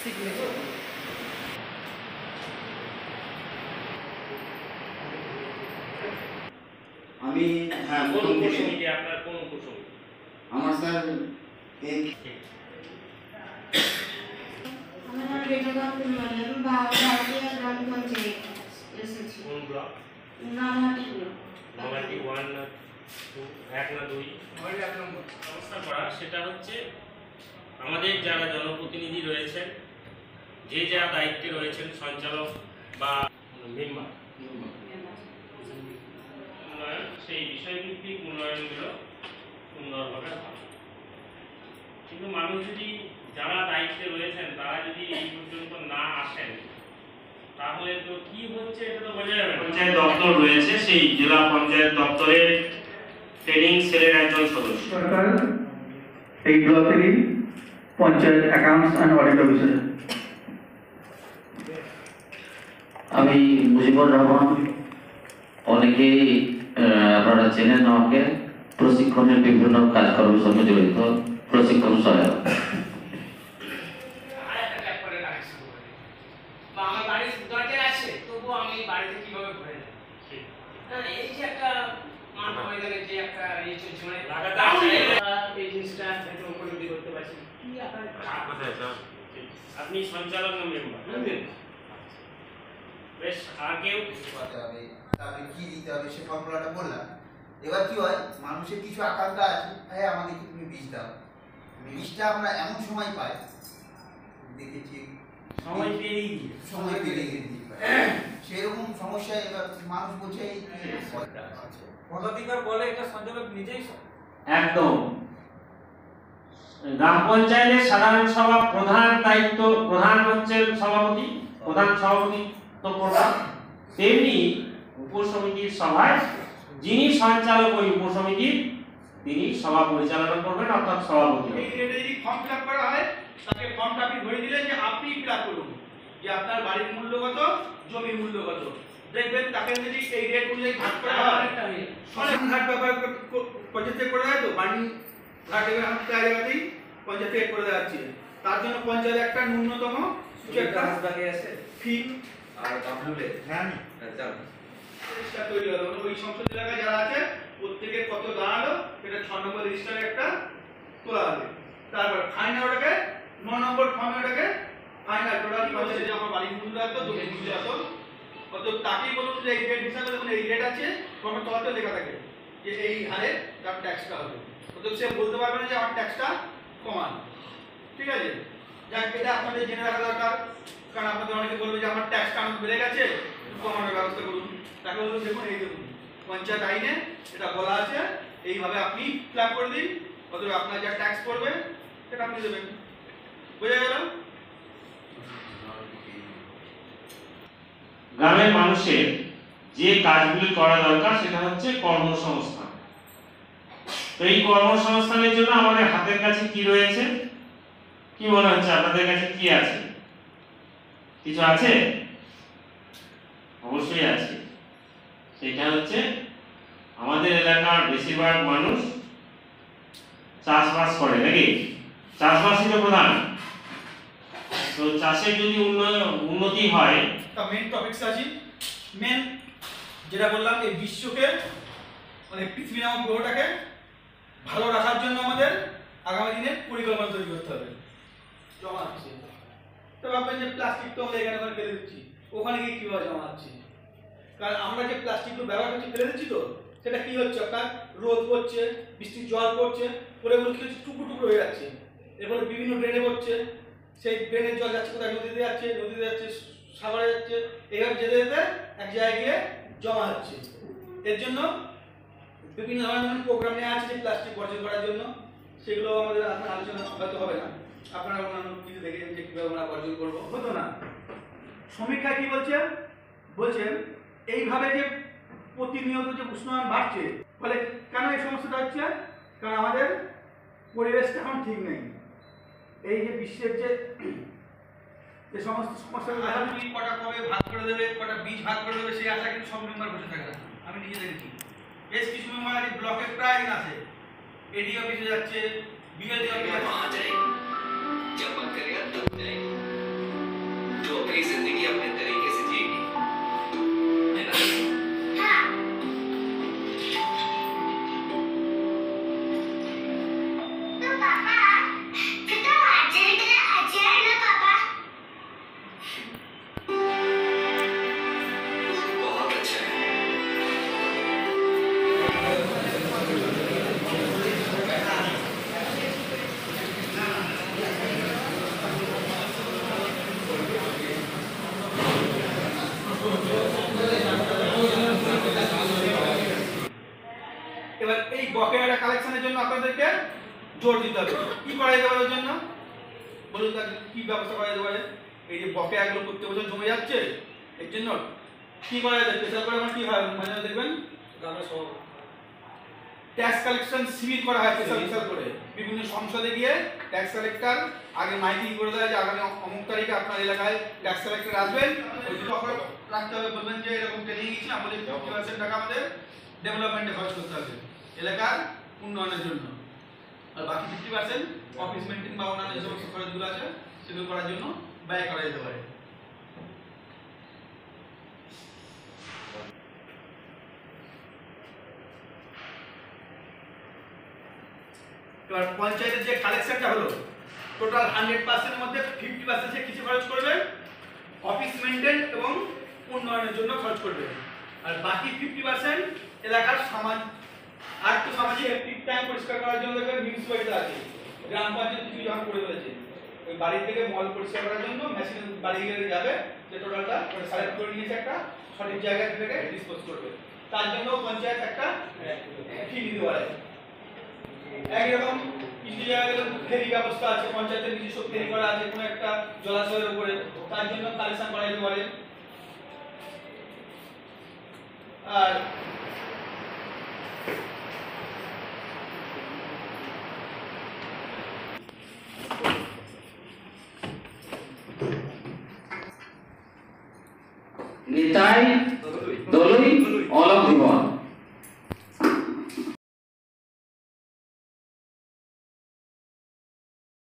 Signature আমি হ্যাঁ কোন উপসমিতি আপনার কোন উপসমিতি? আমার স্যার আমার রেটাগাঁও ইউনিয়ন ভারতীয় গ্রাম পঞ্চায়েত এসেছি। কোন ব্লক? নামহাটি ব্লক। নবাটি 1 না 2? নবাটি 1 নম্বর। ব্যবস্থা করা সেটা হচ্ছে আমাদের যারা জনপ্রতিনিধি রয়েছেন, যে যা দায়িত্বে রয়েছেন, সঞ্চালক বা মেম্বার, উন্নয়ন, সেই বিষয়ভিত্তিক উন্নয়নগুলো সুন্দরভাবে হয়। কিন্তু মানুষ যদি যারা দায়িত্বে রয়েছেন তারা যদি এই পর্যন্ত না আসেন তাহলে তো কি হচ্ছে এটা তো বোঝা যাবে না। পঞ্চায়েত দপ্তর রয়েছে, সেই জেলা পঞ্চায়েত দপ্তরের ট্রেনিং সেলের একজন সদস্য। সরকার এই ব্লকেরই panchayat accounts and audit officer. আমি মুজিবুর রহমান, অনেকেই আপনারা চেনেন আমাকে, প্রশিক্ষণের বিভিন্ন কাজকর্মের সঙ্গে জড়িত, প্রশিক্ষণ সহায়ক। আমার বাড়ির দরজা আছে, তবুও আমি বাড়িতে কিভাবে ঘুরে যাই? এই যে একটা মাঠ ময়দানে যে একটা ইয়ে চলছে, মানে এই জিনিসটা একটু উপলব্ধি করতে পারছি। আপনি সঞ্চালক না মেম্বার? বেশ, আর কেউ? তারপরে কি দিতে হবে সে ফর্মুলাটা বললাম। এবার কি হয়, মানুষের কিছু আকাঙ্ক্ষা আছে, হ্যাঁ আমাদেরকে তুমি বীজ দাও। বীজটা আমরা এমন সময় পাই, দেখেছি সময় পেলেই সেরকম সমস্যা। এবার মানুষ বলছে এই পদাধিকার বলে এটা সঞ্চালক নিজেই একদম। গ্রাম পঞ্চায়েতের সাধারণ সভা প্রধান দায়িত্ব, প্রধান হচ্ছেন সভাপতি, প্রধান সভাপতি তো প্রধান। তেমনি উপসমিতির সভায় যিনি সঞ্চালক ওই উপসমিতির, তিনি সভা পরিচালনা করবেন, অর্থাৎ সভাপতি। এই রেটে যদি ফর্ম ফিল আপ করা হয়, তাকে ফর্মটা আপনি ধরে দিলেন যে আপনি ফিল আপ করুন যে আপনার বাড়ির মূল্য কত, জমির মূল্য কত। দেখবেন তাকে যদি এই রেট অনুযায়ী ভাগ করা হয়, অনেক ঘাট ব্যাপার পঞ্চায়েত থেকে করে দেয়, তো বাড়ি ঘাট এবার আমি তার জায়গাতেই পঞ্চায়েত থেকে করে দেওয়া হচ্ছে। তার জন্য পঞ্চায়েত একটা ন্যূনতম ফি আর ডাব্লিউলে হ্যাঁ তৈরি হলো। ওই সংসদ এলাকায় যারা আছে প্রত্যেকের কত দাঁড়ালো সেটা 6 নম্বর রেজিস্টারে একটা তোলা হবে। তারপর ফাইনাল ওটাকে 9 নম্বর ফর্মে ওটাকে ফাইনাল টোটাল পঞ্চায়েত যে আমার বাড়ির মূল্য এত, জমির মূল্য এত, কত তাকেই বলুন যে এই রেট হিসাবে যখন এই রেট আছে ফর্মের তলাতে লেখা থাকে যে এই হারে তার ট্যাক্সটা হবে। অতএব সে বলতে পারবে না যে আমার ট্যাক্সটা কমান। ঠিক আছে, যাক এটা আপনাদের জেনে রাখা দরকার, কারণ আপনাদের অনেকে বলবে যে আমার ট্যাক্স কাউন্ট বেড়ে গেছে, কমানোর ব্যবস্থা করুন। তাকে বলুন দেখুন এই দেখুন পঞ্চায়েত আইনে এটা বলা আছে, এইভাবে আপনি ফিল আপ করে দিন, অথবা আপনার যা ট্যাক্স পড়বে সেটা আপনি দেবেন। বোঝা গেল? গ্রামের মানুষের যে কাজগুলি করা দরকার সেটা হচ্ছে কর্মসংস্থান। তো এই কর্মসংস্থানের জন্য আমাদের হাতের কাছে কি রয়েছে, কি মনে হচ্ছে আপনাদের কাছে কি আছে? কিছু আছে? অবশ্যই আছে। সেটা হচ্ছে আমাদের এলাকার বেশিরভাগ মানুষ চাষবাস করে, নাকি? চাষবাসই তো প্রধান। তো চাষের যদি উন্নতি হয়, তা মেন টপিকস আছে। মেন যেটা বললাম, এই বিশ্বকে মানে পৃথিবী নামক গ্রহটাকে ভালো রাখার জন্য আমাদের আগামী দিনে পরিকল্পনা তৈরি করতে হবে। জমা হচ্ছে তো ভাববেন যে প্লাস্টিক তো আমরা এখানে ফেলে দিচ্ছি, ওখানে গিয়ে কীভাবে জমা হচ্ছে? কারণ আমরা যে প্লাস্টিকগুলো ব্যবহার করছি ফেলে দিচ্ছি, তো সেটা কি হচ্ছে, আপনার রোদ পড়ছে, বৃষ্টির জল পড়ছে, পরে ওগুলো কি হচ্ছে টুকরো টুকরো হয়ে যাচ্ছে, এরপরে বিভিন্ন ড্রেনে পড়ছে, সেই ড্রেনের জল যাচ্ছে কোথায়, নদীতে যাচ্ছে, সাগরে যাচ্ছে, এইভাবে যেতে যেতে এক জায়গায় গিয়ে জমা হচ্ছে। এর জন্য বিভিন্ন ধরনের প্রোগ্রাম নেওয়া আছে যে প্লাস্টিক বর্জন করার জন্য, সেগুলো আমাদের আপনার আলোচনা হয়তো হবে না, আপনারা অন্যান্য কিছু দেখেছেন যে কীভাবে আমরা বর্জন করবো, হতো না। সমীক্ষায় কি বলছেন এইভাবে যে প্রতিনিয়ত যে উষ্ণায়ন বাড়ছে, ফলে কেন এই সমস্যাটা হচ্ছে? কারণ আমাদের পরিবেশটা এখন ঠিক নেই। এই যে বিশ্বের যে সমস্ত সমস্যাগুলো কটা কবে ভাগ করে দেবে, কটা বীজ ভাগ করে দেবে, সেই আশা কিন্তু সব মেম্বার বসে থাকে না। আমি নিজে দেখেছি বেশ কিছু মেম্বার আছে ব্লকের প্রায় দিন আছে, এডি অফিসে যাচ্ছে, বিএলডি অফিসে যাচ্ছে, জোর দিতে হবে। কি করা যেতে পারে ওর জন্য বলুন, তার কি ব্যবস্থা করা যেতে পারে? এই যে বকেয়াগুলো প্রত্যেক বছর জমে যাচ্ছে, এর জন্য কি করা যায়? স্পেশাল করে আমার কি হয় মানে দেখবেন ট্যাক্স কালেকশন শিবির করা হয় স্পেশাল করে। বিভিন্ন সংসদে গিয়ে ট্যাক্স কালেক্টর আগে মাইকিং করে দেয় যে আগামী অমুক তারিখে আপনার এলাকায় ট্যাক্স কালেক্টর আসবেন, ওই দিন তখন রাখতে হবে, বলবেন যে এরকম ট্রেনিং দিচ্ছি, আমাদের 50% টাকা আমাদের ডেভেলপমেন্টে খরচ করতে হবে এলাকার উন্নয়নের জন্য, আর বাকি 50% অফিস মেনটেন বা অন্যান্য যে সমস্ত খরচগুলো আছে সেগুলো করার জন্য ব্যয় করা যেতে পারে। এবার পঞ্চায়েতের যে কালেকশনটা হলো টোটাল 100% এর মধ্যে 50% সে কিছু খরচ করবে অফিস মেইনটেইন এবং উন্নয়নের জন্য খরচ করবে, আর বাকি 50% এলাকার সামাজিক একটিভ টাইম পরিষ্কার করার জন্য দেখবেন মিউনিসিপ্যালিটি আছে, গ্রাম পঞ্চায়েত কিছু যখন করে ফেলেছে ওই বাড়ি থেকে মল পরিষ্কার করার জন্য মেশিন বাড়ি গিয়ে যাবে, যে টোটালটা সাইলেক্ট করে নিয়েছে একটা সঠিক জায়গায় থেকে ডিসপোজ করবে, তার জন্য পঞ্চায়েত একটা ফি নিতে পারে। একরকম কিছু জায়গায় ফেরি ব্যবস্থা আছে, পঞ্চায়েতের নিজস্ব ফেরি করা আছে কোনো একটা জলাশয়ের উপরে, তার জন্য কালেকশন করা যেতে পারে। আর নিতাই দলুই অলক জীবন